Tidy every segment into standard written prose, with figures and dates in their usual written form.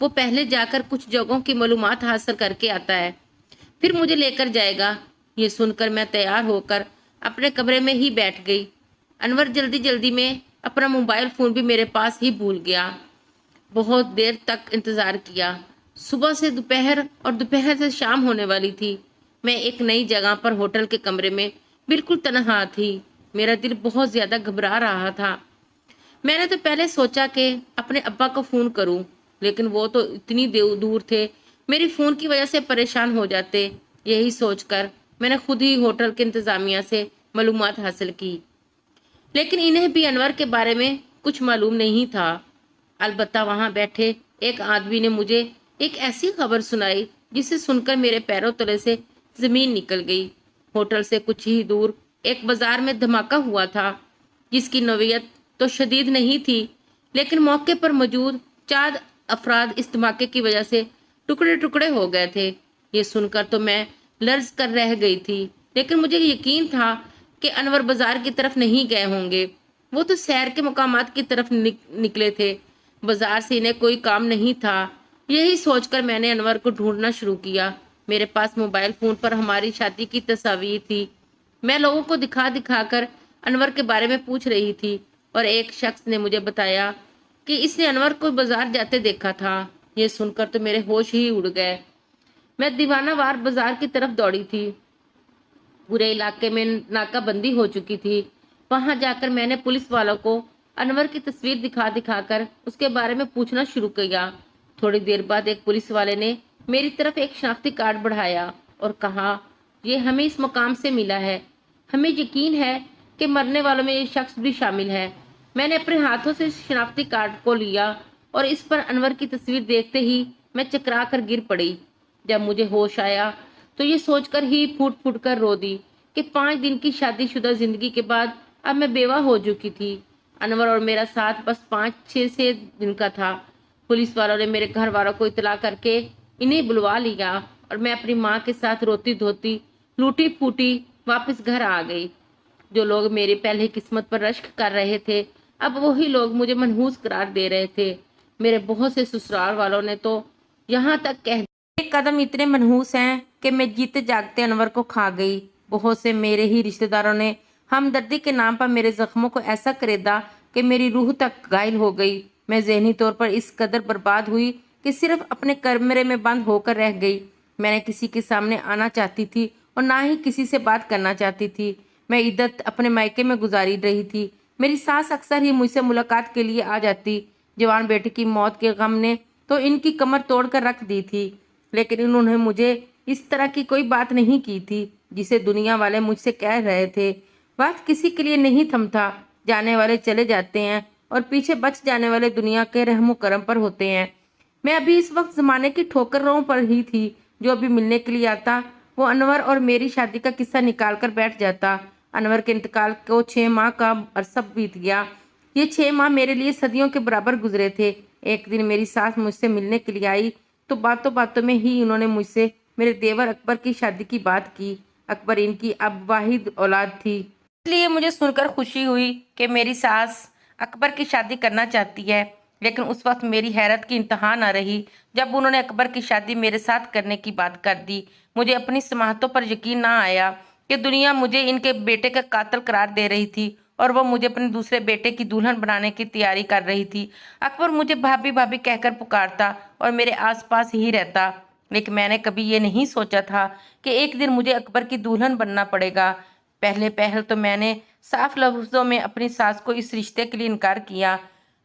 وہ پہلے جا کر کچھ جگہوں کی معلومات حاصل کر کے آتا ہے، پھر مجھے لے کر جائے گا۔ یہ سن کر میں تیار ہو کر اپنے کمرے میں ہی بیٹھ گئی۔ انور جلدی جلدی میں اپنا موبائل فون بھی میرے پاس ہی بھول گیا۔ بہت دیر تک انتظار کیا۔ صبح سے دوپہر اور دوپہر سے شام ہونے والی تھی۔ میں ایک نئی جگہ پر ہوٹل کے کمرے میں بالکل تنہا تھی۔ میرا دل بہت زیادہ گھبرا رہا تھا۔ میں نے تو پہلے سوچا کہ اپنے ابا کو فون کروں، لیکن وہ تو اتنی دور تھے، میری فون کی وجہ سے پریشان ہو جاتے۔ یہی سوچ کر میں نے خود ہی ہوٹل کے انتظامیہ سے معلومات حاصل کی، لیکن انہیں بھی انور کے بارے میں کچھ معلوم نہیں تھا۔ البتہ وہاں بیٹھے ایک آدمی نے مجھے ایک ایسی خبر سنائی جسے سن کر میرے پیروں تلے سے زمین نکل گئی۔ ہوٹل سے کچھ ہی دور ایک بازار میں دھماکہ ہوا تھا، جس کی نوعیت تو شدید نہیں تھی، لیکن موقع پر موجود 4 افراد اس دھماکے کی وجہ سے ٹکڑے ٹکڑے ہو گئے تھے۔ یہ سن کر تو میں لرز کر رہ گئی تھی، لیکن مجھے یقین تھا کہ انور بازار کی طرف نہیں گئے ہوں گے۔ وہ تو سیر کے مقامات کی طرف نکلے تھے، بازار سے انہیں کوئی کام نہیں تھا۔ یہی سوچ کر میں نے انور کو ڈھونڈنا شروع کیا۔ میرے پاس موبائل فون پر ہماری شادی کی تصاویر تھی۔ میں لوگوں کو دکھا دکھا کر انور کے بارے میں پوچھ رہی تھی، اور ایک شخص نے مجھے بتایا کہ اس نے انور کو بازار جاتے دیکھا تھا۔ یہ سن کر تو میرے ہوش ہی اڑ گئے۔ میں دیوانہ وار بازار کی طرف دوڑی تھی۔ پورے علاقے میں ناکہ بندی ہو چکی تھی۔ وہاں جا کر میں نے پولیس والوں کو انور کی تصویر دکھا دکھا کر اس کے بارے میں پوچھنا شروع کیا۔ تھوڑی دیر بعد ایک پولیس والے نے میری طرف ایک شناختی کارڈ بڑھایا اور کہا، یہ ہمیں اس مقام سے ملا ہے، ہمیں یقین ہے کہ مرنے والوں میں یہ شخص بھی شامل ہے۔ میں نے اپنے ہاتھوں سے شناختی کارڈ کو لیا اور اس پر انور کی تصویر دیکھتے ہی میں چکرا کر گر پڑی۔ جب مجھے ہوش آیا تو یہ سوچ کر ہی پھوٹ پھوٹ کر رو دی کہ 5 دن کی شادی شدہ زندگی کے بعد اب میں بیوہ ہو چکی تھی۔ انور اور میرا ساتھ بس 5-6 دن کا تھا۔ پولیس والوں نے میرے گھر والوں کو اطلاع کر کے انہیں بلوا لیا اور میں اپنی ماں کے ساتھ روتی دھوتی لوٹی پھوٹی واپس گھر آ گئی۔ جو لوگ میری پہلے قسمت پر رشک کر رہے تھے، اب وہی لوگ مجھے منحوس قرار دے رہے تھے۔ میرے بہت سے سسرال والوں نے تو یہاں تک کہہ ایک قدم اتنے منحوس ہیں کہ میں جیتے جاگتے انور کو کھا گئی۔ بہت سے میرے ہی رشتہ داروں نے ہمدردی کے نام پر میرے زخموں کو ایسا کریدا کہ میری روح تک گھائل ہو گئی۔ میں ذہنی طور پر اس قدر برباد ہوئی کہ صرف اپنے کمرے میں بند ہو کر رہ گئی۔ میں نے کسی کے سامنے آنا چاہتی تھی اور نہ ہی کسی سے بات کرنا چاہتی تھی۔ میں عدت اپنے مائکے میں گزاری رہی تھی۔ میری ساس اکثر ہی مجھ سے ملاقات کے لیے آ جاتی۔ جوان بیٹے کی موت کے غم نے تو ان کی کمر توڑ کر رکھ دی تھی، لیکن انہوں نے مجھے اس طرح کی کوئی بات نہیں کی تھی جسے دنیا والے مجھ سے کہہ رہے تھے۔ وقت کسی کے لیے نہیں تھمتا، جانے والے چلے جاتے ہیں اور پیچھے بچ جانے والے دنیا کے رحم و کرم پر ہوتے ہیں۔ میں ابھی اس وقت زمانے کی ٹھوکروں پر ہی تھی۔ جو ابھی ملنے کے لیے آتا وہ انور اور میری شادی کا قصہ نکال کر بیٹھ جاتا۔ انور کے انتقال کو 6 ماہ کا عرصہ بیت گیا۔ یہ 6 ماہ میرے لیے صدیوں کے برابر گزرے تھے۔ ایک دن میری ساس مجھ سے ملنے کے لیے آئی تو باتوں باتوں میں ہی انہوں نے مجھ سے میرے دیور اکبر کی شادی کی بات کی۔ اکبر ان کی اب واحد اولاد تھی، اس لیے مجھے سن کر خوشی ہوئی کہ میری ساس اکبر کی شادی کرنا چاہتی ہے، لیکن اس وقت میری حیرت کی انتہا نہ رہی جب انہوں نے اکبر کی شادی میرے ساتھ کرنے کی بات کر دی۔ مجھے اپنی سماعتوں پر یقین نہ آیا کہ دنیا مجھے ان کے بیٹے کا قاتل قرار دے رہی تھی اور وہ مجھے اپنے دوسرے بیٹے کی دلہن بنانے کی تیاری کر رہی تھی۔ اکبر مجھے بھابھی بھابھی کہہ کر پکارتا اور میرے آس پاس ہی رہتا، لیکن میں نے کبھی یہ نہیں سوچا تھا کہ ایک دن مجھے اکبر کی دلہن بننا پڑے گا۔ پہلے پہل تو میں نے صاف لفظوں میں اپنی ساس کو اس رشتے کے لیے انکار کیا۔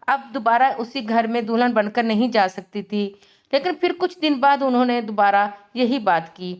اب دوبارہ اسی گھر میں دلہن بن کر نہیں جا سکتی تھی، لیکن پھر کچھ دن بعد انہوں نے دوبارہ یہی بات کی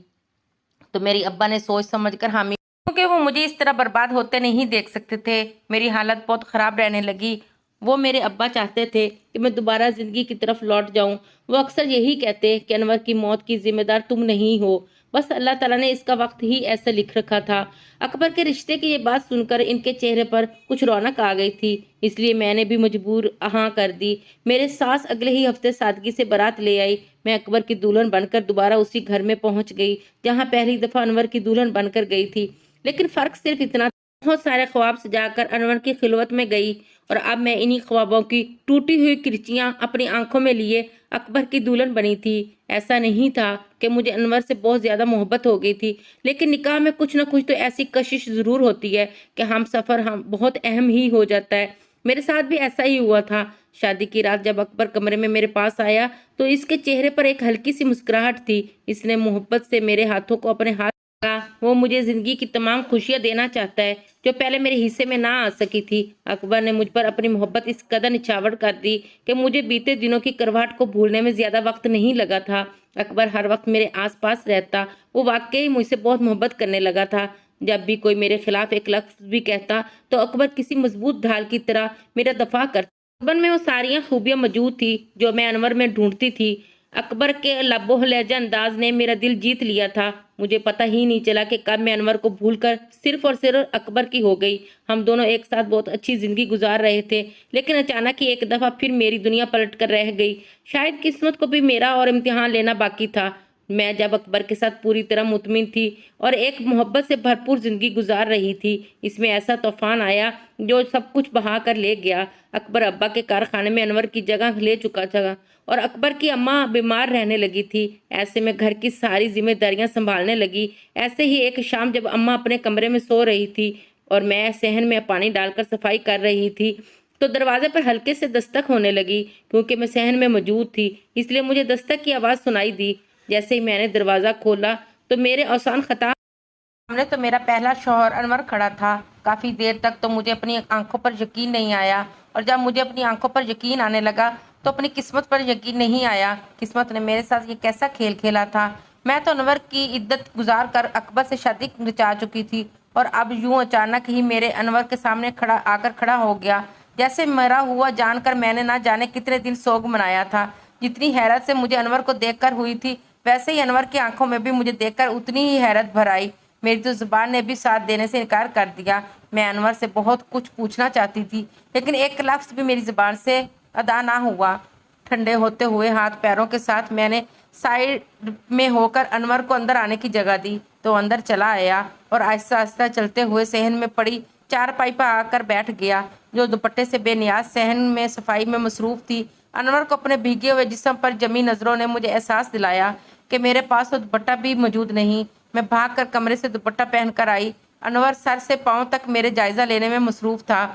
تو میری ابا نے سوچ سمجھ کر حامی، کیونکہ وہ مجھے اس طرح برباد ہوتے نہیں دیکھ سکتے تھے۔ میری حالت بہت خراب رہنے لگی۔ وہ میرے ابا چاہتے تھے کہ میں دوبارہ زندگی کی طرف لوٹ جاؤں۔ وہ اکثر یہی کہتے کہ انور کی موت کی ذمہ دار تم نہیں ہو، بس اللہ تعالیٰ نے اس کا وقت ہی ایسا لکھ رکھا تھا۔ اکبر کے رشتے کی یہ بات سن کر ان کے چہرے پر کچھ رونق آ گئی تھی، اس لیے میں نے بھی مجبور ہاں کر دی۔ میرے ساس اگلے ہی ہفتے سادگی سے بارات لے آئی۔ میں اکبر کی دلہن بن کر دوبارہ اسی گھر میں پہنچ گئی جہاں پہلی دفعہ انور کی دلہن بن کر گئی تھی، لیکن فرق صرف اتنا تھا، بہت سارے خواب سجا کر انور کی خلوت میں گئی اور اب میں انہی خوابوں کی ٹوٹی ہوئی کرچیاں اپنی آنکھوں میں لیے اکبر کی دلہن بنی تھی۔ ایسا نہیں تھا کہ مجھے انور سے بہت زیادہ محبت ہو گئی تھی، لیکن نکاح میں کچھ نہ کچھ تو ایسی کشش ضرور ہوتی ہے کہ ہم سفر بہت اہم ہی ہو جاتا ہے۔ میرے ساتھ بھی ایسا ہی ہوا تھا۔ شادی کی رات جب اکبر کمرے میں میرے پاس آیا تو اس کے چہرے پر ایک ہلکی سی مسکراہٹ تھی۔ اس نے محبت سے میرے ہاتھوں کو اپنے ہاتھ کہا، وہ مجھے زندگی کی تمام خوشیاں دینا چاہتا ہے جو پہلے میرے حصے میں نہ آ سکی تھی۔ اکبر نے مجھ پر اپنی محبت اس قدر نچھاور کر دی کہ مجھے بیتے دنوں کی کرواہٹ کو بھولنے میں زیادہ وقت نہیں لگا تھا۔ اکبر ہر وقت میرے آس پاس رہتا۔ وہ واقعی مجھ سے بہت محبت کرنے لگا تھا۔ جب بھی کوئی میرے خلاف ایک لفظ بھی کہتا تو اکبر کسی مضبوط ڈھال کی طرح میرا دفاع کرتا۔ اکبر میں وہ ساری خوبیاں موجود تھی جو میں انور میں ڈھونڈتی تھی۔ اکبر کے لب و لہجہ انداز نے میرا دل جیت لیا تھا۔ مجھے پتہ ہی نہیں چلا کہ کب میں انور کو بھول کر صرف اور صرف اکبر کی ہو گئی۔ ہم دونوں ایک ساتھ بہت اچھی زندگی گزار رہے تھے، لیکن اچانک ہی ایک دفعہ پھر میری دنیا پلٹ کر رہ گئی۔ شاید قسمت کو بھی میرا اور امتحان لینا باقی تھا۔ میں جب اکبر کے ساتھ پوری طرح مطمئن تھی اور ایک محبت سے بھرپور زندگی گزار رہی تھی، اس میں ایسا طوفان آیا جو سب کچھ بہا کر لے گیا۔ اکبر ابا کے کارخانے میں انور کی جگہ لے چکا تھا اور اکبر کی اماں بیمار رہنے لگی تھی۔ ایسے میں گھر کی ساری ذمہ داریاں سنبھالنے لگی۔ ایسے ہی ایک شام جب اماں اپنے کمرے میں سو رہی تھی اور میں صحن میں پانی ڈال کر صفائی کر رہی تھی تو دروازے پر ہلکے سے دستک ہونے لگی۔ کیونکہ میں صحن میں موجود تھی اس لیے مجھے دستک کی آواز سنائی دی۔ جیسے ہی میں نے دروازہ کھولا تو میرے اوسان خطا سامنے تو میرا پہلا شوہر انور کھڑا تھا۔ کافی دیر تک تو مجھے اپنی آنکھوں پر یقین نہیں آیا، اور جب مجھے اپنی آنکھوں پر یقین آنے لگا تو اپنی قسمت پر یقین نہیں آیا۔ قسمت نے میرے ساتھ یہ کیسا کھیل کھیلا تھا۔ میں تو انور کی عدت گزار کر اکبر سے شادی رچا چکی تھی، اور اب یوں اچانک ہی میرے انور کے سامنے آ کر کھڑا ہو گیا جیسے مرا ہوا جان کر میں نے نہ جانے کتنے دن سوگ منایا تھا۔ جتنی حیرت سے مجھے انور کو دیکھ کر ہوئی تھی، ویسے ہی انور کی آنکھوں میں بھی مجھے دیکھ کر اتنی ہی حیرت بھر آئی۔ میری تو زبان نے بھی ساتھ دینے سے انکار کر دیا۔ میں انور سے بہت کچھ پوچھنا چاہتی تھی، لیکن ایک لفظ بھی میری زبان سے ادا نہ ہوا۔ ٹھنڈے ہوتے ہوئے ہاتھ پیروں کے ساتھ میں نے سائڈ میں ہو کر انور کو اندر آنے کی جگہ دی تو اندر چلا آیا اور آہستہ آہستہ چلتے ہوئے صحن میں پڑی چارپائی پر آ کر بیٹھ گیا، جو دوپٹے سے بے نیاز صحن میں صفائی میں مصروف تھی۔ انور کو اپنے بھیگے ہوئے جسم پر جمی نظروں نے مجھے احساس دلایا کہ میرے پاس تو دوپٹہ بھی موجود نہیں۔ میں بھاگ کر کمرے سے دوپٹہ پہن کر آئی۔ انور سر سے پاؤں تک میرے جائزہ لینے میں مصروف تھا۔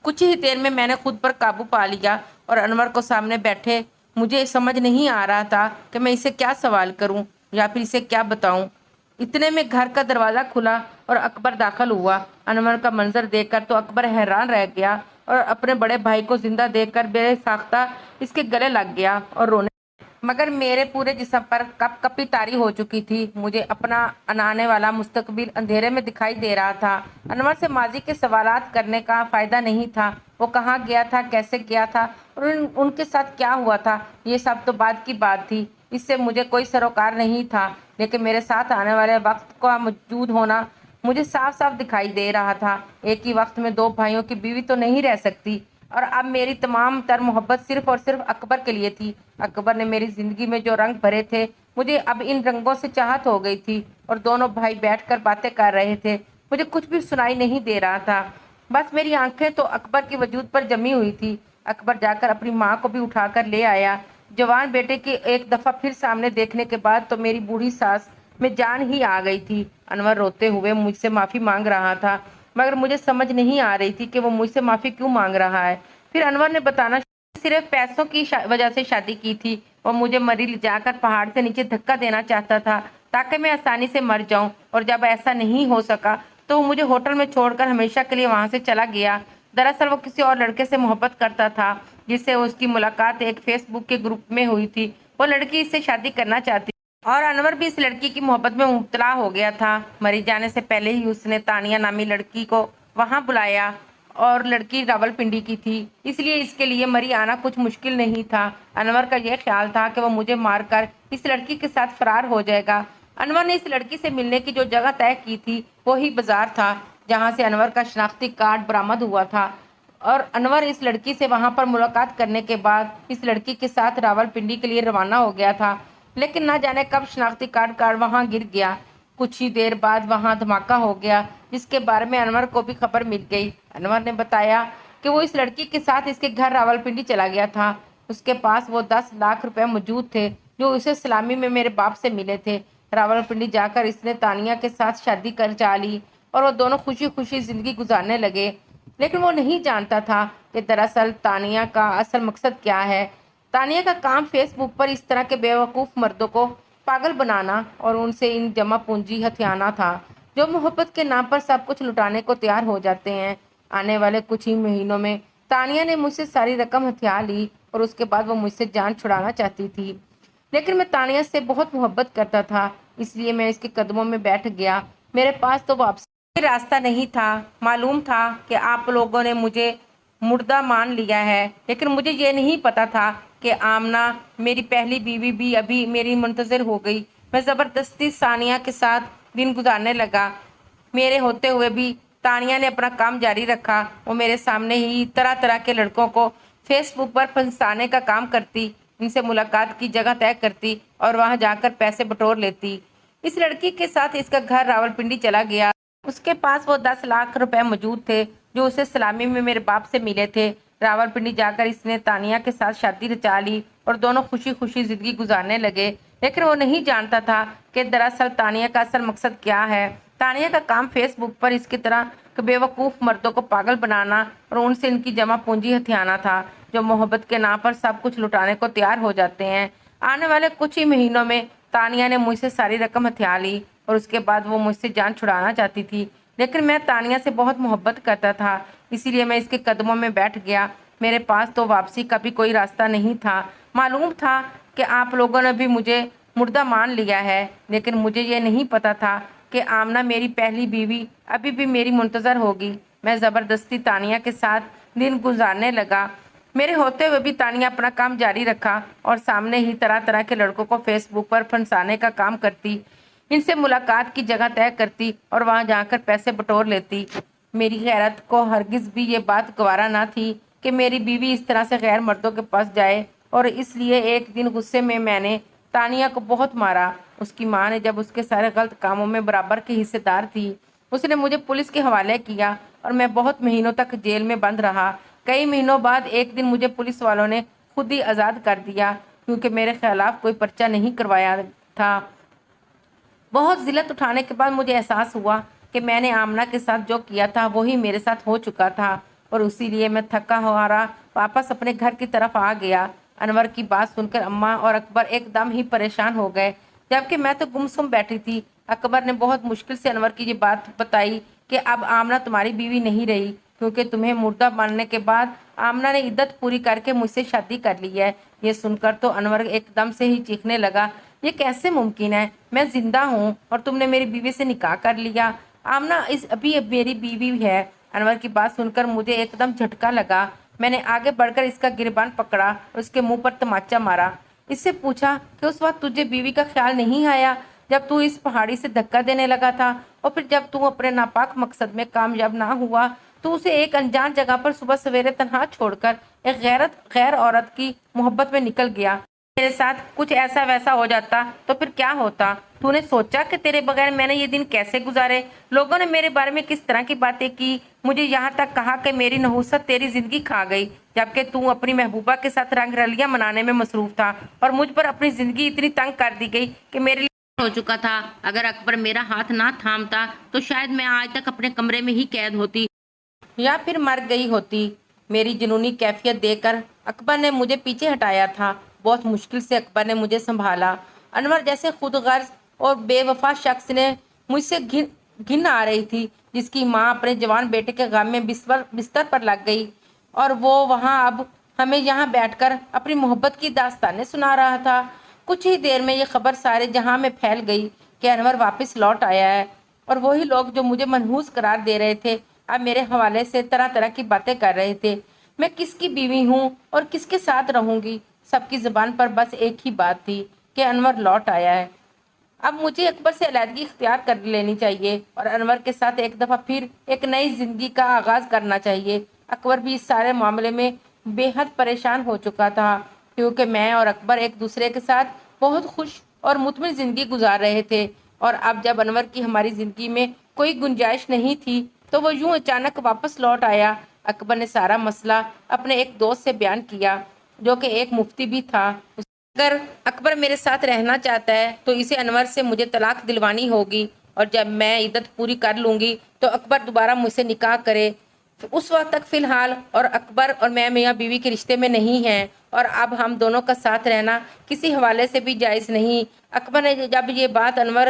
کچھ ہی دیر میں نے خود پر قابو پا لیا اور انور کو سامنے بیٹھے مجھے سمجھ نہیں آ رہا تھا کہ میں اسے کیا سوال کروں یا پھر اسے کیا بتاؤں۔ اتنے میں گھر کا دروازہ کھلا اور اکبر داخل ہوا۔ انور کا منظر دیکھ کر تو اکبر حیران رہ گیا اور اپنے بڑے بھائی کو زندہ دیکھ کر بے ساختہ اس کے گلے لگ گیا اور رونے، مگر میرے پورے جسم پر کپ کپی طاری ہو چکی تھی۔ مجھے اپنا آنے والا مستقبل اندھیرے میں دکھائی دے رہا تھا۔ انور سے ماضی کے سوالات کرنے کا فائدہ نہیں تھا۔ وہ کہاں گیا تھا، کیسے گیا تھا اور ان کے ساتھ کیا ہوا تھا، یہ سب تو بعد کی بات تھی، اس سے مجھے کوئی سروکار نہیں تھا۔ لیکن میرے ساتھ آنے والے وقت کا موجود ہونا مجھے صاف صاف دکھائی دے رہا تھا۔ ایک ہی وقت میں دو بھائیوں کی بیوی تو نہیں رہ سکتی، اور اب میری تمام تر محبت صرف اور صرف اکبر کے لیے تھی۔ اکبر نے میری زندگی میں جو رنگ بھرے تھے، مجھے اب ان رنگوں سے چاہت ہو گئی تھی، اور دونوں بھائی بیٹھ کر باتیں کر رہے تھے۔ مجھے کچھ بھی سنائی نہیں دے رہا تھا، بس میری آنکھیں تو اکبر کے وجود پر جمی ہوئی تھی۔ اکبر جا کر اپنی ماں کو بھی اٹھا کر لے آیا۔ جوان بیٹے کی ایک دفعہ پھر سامنے دیکھنے کے بعد تو میری بوڑھی ساس میں جان ہی آ گئی تھی۔ انور روتے ہوئے مجھ سے معافی مانگ رہا تھا، مگر مجھے سمجھ نہیں آ رہی تھی کہ وہ مجھ سے معافی کیوں مانگ رہا ہے۔ پھر انور نے بتانا صرف پیسوں کی وجہ سے شادی کی تھی۔ وہ مجھے مری لے جا کر پہاڑ سے نیچے دھکا دینا چاہتا تھا تاکہ میں آسانی سے مر جاؤں، اور جب ایسا نہیں ہو سکا تو وہ مجھے ہوٹل میں چھوڑ کر ہمیشہ کے لیے وہاں سے چلا گیا۔ دراصل وہ کسی اور لڑکے سے محبت کرتا تھا جس سے اس کی ملاقات ایک فیس بک کے گروپ میں ہوئی تھی۔ وہ لڑکی اس سے شادی کرنا چاہتی اور انور بھی اس لڑکی کی محبت میں مبتلا ہو گیا تھا۔ مری جانے سے پہلے ہی اس نے تانیہ نامی لڑکی کو وہاں بلایا، اور لڑکی راولپنڈی کی تھی، اس لیے اس کے لیے مری آنا کچھ مشکل نہیں تھا۔ انور کا یہ خیال تھا کہ وہ مجھے مار کر اس لڑکی کے ساتھ فرار ہو جائے گا۔ انور نے اس لڑکی سے ملنے کی جو جگہ طے کی تھی وہی بازار تھا جہاں سے انور کا شناختی کارڈ برآمد ہوا تھا، اور انور اس لڑکی سے وہاں پر ملاقات کرنے کے بعد اس لڑکی کے ساتھ راولپنڈی کے لیے روانہ ہو گیا تھا، لیکن نہ جانے کب شناختی کارڈ وہاں گر گیا۔ کچھ ہی دیر بعد وہاں دھماکہ ہو گیا جس کے بارے میں انور کو بھی خبر مل گئی۔ انور نے بتایا کہ وہ اس لڑکی کے ساتھ اس کے گھر راولپنڈی چلا گیا تھا۔ اس کے پاس وہ 10 لاکھ روپے موجود تھے جو اسے سلامی میں میرے باپ سے ملے تھے۔ راولپنڈی جا کر اس نے تانیہ کے ساتھ شادی کر لی اور وہ دونوں خوشی خوشی زندگی گزارنے لگے، لیکن وہ نہیں جانتا تھا کہ دراصل تانیہ کا اصل مقصد کیا ہے۔ تانیہ کا کام فیس بک پر اس طرح کے بیوقوف مردوں کو پاگل بنانا اور ان سے ان جمع پونجی ہتھیانا تھا جو محبت کے نام پر سب کچھ لٹانے کو تیار ہو جاتے ہیں۔ آنے والے کچھ ہی مہینوں میں تانیہ نے مجھ سے ساری رقم ہتھیا لی اور اس کے بعد وہ مجھ سے جان چھڑانا چاہتی تھی، لیکن میں تانیہ سے بہت محبت کرتا تھا، اس لیے میں اس کے قدموں میں بیٹھ گیا۔ میرے پاس تو واپسی کا راستہ نہیں تھا۔ معلوم تھا کہ آپ لوگوں نے مجھے مردہ مان لیا ہے، لیکن مجھے یہ نہیں پتا تھا کہ آمنہ میری پہلی بیوی بھی ابھی میری منتظر ہو گئی۔ میں زبردستی ثانیہ کے ساتھ دن گزارنے لگا۔ میرے ہوتے ہوئے بھی تانیہ نے اپنا کام جاری رکھا۔ وہ میرے سامنے ہی طرح طرح کے لڑکوں کو فیس بک پر پھنسانے کا کام کرتی، ان سے ملاقات کی جگہ طے کرتی اور وہاں جا کر پیسے بٹور لیتی۔ اس لڑکی کے ساتھ اس کا گھر راولپنڈی چلا گیا۔ اس کے پاس وہ 10 لاکھ روپے موجود تھے جو اسے سلامی میں میرے باپ سے ملے تھے۔ راولپنڈی جا کر اس نے تانیہ کے ساتھ شادی رچا لی اور دونوں خوشی خوشی زندگی گزارنے لگے، لیکن وہ نہیں جانتا تھا کہ دراصل تانیہ کا اصل مقصد کیا ہے۔ تانیہ کا کام فیس بک پر اس کی طرح کے بیوقوف مردوں کو پاگل بنانا اور ان سے ان کی جمع پونجی ہتھیانا تھا جو محبت کے نام پر سب کچھ لٹانے کو تیار ہو جاتے ہیں۔ آنے والے کچھ ہی مہینوں میں تانیہ نے مجھ سے ساری رقم ہتھیا لی اور اس کے بعد وہ مجھ سے جان چھڑانا چاہتی تھی، لیکن میں تانیہ سے بہت محبت کرتا تھا، اسی لیے میں اس کے قدموں میں بیٹھ گیا۔ میرے پاس تو واپسی کا بھی کوئی راستہ نہیں تھا۔ معلوم تھا کہ آپ لوگوں نے بھی مجھے مردہ مان لیا ہے، لیکن مجھے یہ نہیں پتا تھا کہ آمنہ میری پہلی بیوی ابھی بھی میری منتظر ہوگی۔ میں زبردستی تانیہ کے ساتھ دن گزارنے لگا۔ میرے ہوتے ہوئے بھی تانیہ اپنا کام جاری رکھا اور سامنے ہی طرح طرح کے لڑکوں کو فیس بک پر پھنسانے کا کام کرتی، ان سے ملاقات کی جگہ طے کرتی اور وہاں جا کر پیسے بٹور لیتی۔ میری غیرت کو ہرگز بھی یہ بات گوارا نہ تھی کہ میری بیوی اس طرح سے غیر مردوں کے پاس جائے، اور اس لیے ایک دن غصے میں نے تانیہ کو بہت مارا۔ اس کی ماں نے جب اس کے سارے غلط کاموں میں برابر کی حصے دار تھی، اس نے مجھے پولیس کے حوالے کیا اور میں بہت مہینوں تک جیل میں بند رہا۔ کئی مہینوں بعد ایک دن مجھے پولیس والوں نے خود ہی آزاد کر دیا کیونکہ میرے خلاف کوئی پرچہ نہیں کروایا تھا۔ بہت ذلت اٹھانے کے بعد مجھے احساس ہوا کہ میں نے آمنہ کے ساتھ جو کیا تھا وہی میرے ساتھ ہو چکا تھا، اور اسی لیے میں تھکا ہارا واپس اپنے گھر کی طرف آ گیا۔ انور کی بات سن کر اماں اور اکبر ایک دم ہی پریشان ہو گئے، جبکہ میں تو گمسم بیٹھی تھی۔ اکبر نے بہت مشکل سے انور کی یہ بات بتائی کہ اب آمنہ تمہاری بیوی نہیں رہی کیونکہ تمہیں مردہ ماننے کے بعد آمنہ نے عدت پوری کر کے مجھ سے شادی کر لی ہے۔ یہ سن کر تو انور ایک دم سے ہی چیخنے لگا، یہ کیسے ممکن ہے؟ میں زندہ ہوں اور تم نے میری بیوی سے نکاح کر لیا۔ آمنہ ابھی میری بیوی ہے۔ انور کی بات سن کر مجھے ایک دم جھٹکا لگا۔ میں نے آگے بڑھ کر اس کا گریبان پکڑا اور اس کے منہ پر تماچا مارا۔ اس سے پوچھا کہ اس وقت تجھے بیوی کا خیال نہیں آیا جب تو اس پہاڑی سے دھکا دینے لگا تھا، اور پھر جب تو اپنے ناپاک مقصد میں کامیاب نہ ہوا تو اسے ایک انجان جگہ پر صبح سویرے تنہا چھوڑ کر ایک غیر عورت کی محبت میں نکل گیا۔ میرے ساتھ کچھ ایسا ویسا ہو جاتا تو پھر کیا ہوتا؟ تو نے سوچا کہ تیرے بغیر میں نے یہ دن کیسے گزارے؟ لوگوں نے میرے بارے میں کس طرح کی باتیں کی، مجھے یہاں تک کہا کہ میری نحوست تیری زندگی کھا گئی، جبکہ تو اپنی محبوبہ کے ساتھ رنگ رلیاں منانے میں مصروف تھا، اور مجھ پر اپنی زندگی اتنی تنگ کر دی گئی کہ میرے لیے ہو چکا تھا۔ اگر اکبر میرا ہاتھ نہ تھامتا تو شاید میں آج تک اپنے کمرے میں ہی قید ہوتی یا پھر مر گئی ہوتی۔ میری جنونی کیفیت دیکھ کر اکبر نے مجھے پیچھے ہٹایا تھا۔ بہت مشکل سے اکبر نے مجھے سنبھالا۔ انور جیسے خود غرض اور بے وفا شخص نے مجھ سے گھن آ رہی تھی، جس کی ماں اپنے جوان بیٹے کے غم میں بستر پر لگ گئی، اور وہ وہاں اب ہمیں یہاں بیٹھ کر اپنی محبت کی داستانیں سنا رہا تھا۔ کچھ ہی دیر میں یہ خبر سارے جہاں میں پھیل گئی کہ انور واپس لوٹ آیا ہے، اور وہی لوگ جو مجھے منحوس قرار دے رہے تھے اب میرے حوالے سے طرح طرح کی باتیں کر رہے تھے۔ میں کس کی بیوی ہوں اور کس کے ساتھ رہوں گی؟ سب کی زبان پر بس ایک ہی بات تھی کہ انور لوٹ آیا ہے۔ اب مجھے اکبر سے علیحدگی اختیار کر لینی چاہیے اور انور کے ساتھ ایک دفعہ پھر ایک نئی زندگی کا آغاز کرنا چاہیے۔ اکبر بھی اس سارے معاملے میں بے حد پریشان ہو چکا تھا کیونکہ میں اور اکبر ایک دوسرے کے ساتھ بہت خوش اور مطمئن زندگی گزار رہے تھے، اور اب جب انور کی ہماری زندگی میں کوئی گنجائش نہیں تھی تو وہ یوں اچانک واپس لوٹ آیا۔ اکبر نے سارا مسئلہ اپنے ایک دوست سے بیان کیا۔ جو کہ ایک مفتی بھی تھا۔ اگر اکبر میرے ساتھ رہنا چاہتا ہے تو اسے انور سے مجھے طلاق دلوانی ہوگی، اور جب میں عدت پوری کر لوں گی تو اکبر دوبارہ مجھ سے نکاح کرے۔ اس وقت تک فی الحال اور اکبر اور میں میاں بیوی کے رشتے میں نہیں ہیں، اور اب ہم دونوں کا ساتھ رہنا کسی حوالے سے بھی جائز نہیں۔ اکبر نے جب یہ بات انور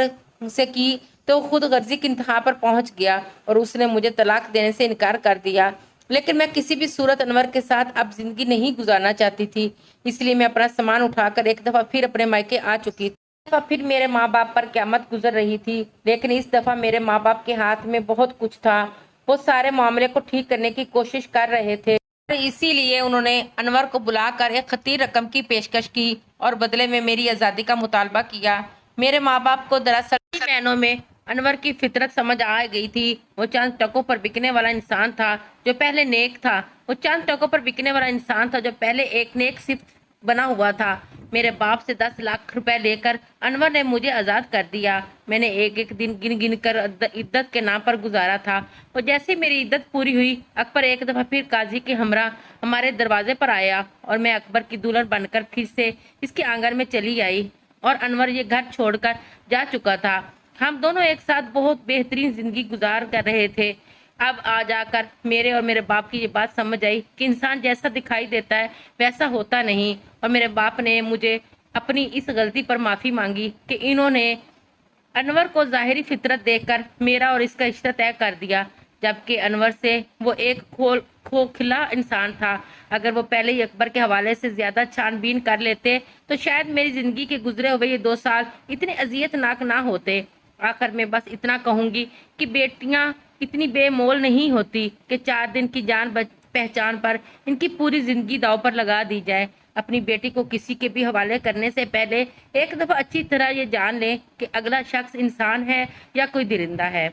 سے کی تو خود غرضی کی انتہا پر پہنچ گیا اور اس نے مجھے طلاق دینے سے انکار کر دیا۔ لیکن میں کسی بھی صورت انور کے ساتھ اب زندگی نہیں گزارنا چاہتی تھی، اس لیے میں اپنا سامان اٹھا کر ایک دفعہ پھر اپنے مائکے آ چکی تھی۔ ایک دفعہ پھر میرے ماں باپ پر قیامت گزر رہی تھی، لیکن اس دفعہ میرے ماں باپ کے ہاتھ میں بہت کچھ تھا۔ وہ سارے معاملے کو ٹھیک کرنے کی کوشش کر رہے تھے، اور اسی لیے انہوں نے انور کو بلا کر ایک خطیر رقم کی پیشکش کی اور بدلے میں میری آزادی کا مطالبہ کیا۔ میرے ماں باپ کو دراصل صحیح معنوں میں انور کی فطرت سمجھ آ گئی تھی۔ وہ چند ٹکوں پر بکنے والا انسان تھا جو پہلے نیک تھا، وہ چند ٹکوں پر بکنے والا انسان تھا جو پہلے ایک نیک صفت بنا ہوا تھا۔ میرے باپ سے 10 لاکھ روپے لے کر انور نے مجھے آزاد کر دیا۔ میں نے ایک ایک دن گن گن کر عدت کے نام پر گزارا تھا، اور جیسے میری عدت پوری ہوئی اکبر ایک دفعہ پھر قاضی کے ہمراہ ہمارے دروازے پر آیا، اور میں اکبر کی دلہن بن کر پھر سے اس کے آنگن میں چلی آئی، اور انور یہ گھر چھوڑ کر جا چکا تھا۔ ہم دونوں ایک ساتھ بہت بہترین زندگی گزار کر رہے تھے۔ اب آ جا کر میرے اور میرے باپ کی یہ بات سمجھ آئی کہ انسان جیسا دکھائی دیتا ہے ویسا ہوتا نہیں، اور میرے باپ نے مجھے اپنی اس غلطی پر معافی مانگی کہ انہوں نے انور کو ظاہری فطرت دیکھ کر میرا اور اس کا رشتہ طے کر دیا، جبکہ انور سے وہ ایک کھوکھلا انسان تھا۔ اگر وہ پہلے ہی اکبر کے حوالے سے زیادہ چھان بین کر لیتے تو شاید میری زندگی کے گزرے ہوئے یہ 2 سال اتنے اذیت ناک نہ ہوتے۔ آخر میں بس اتنا کہوں گی کہ بیٹیاں اتنی بے مول نہیں ہوتی کہ 4 دن کی جان پہچان پر ان کی پوری زندگی داؤ پر لگا دی جائے۔ اپنی بیٹی کو کسی کے بھی حوالے کرنے سے پہلے ایک دفعہ اچھی طرح یہ جان لیں کہ اگلا شخص انسان ہے یا کوئی درندہ ہے۔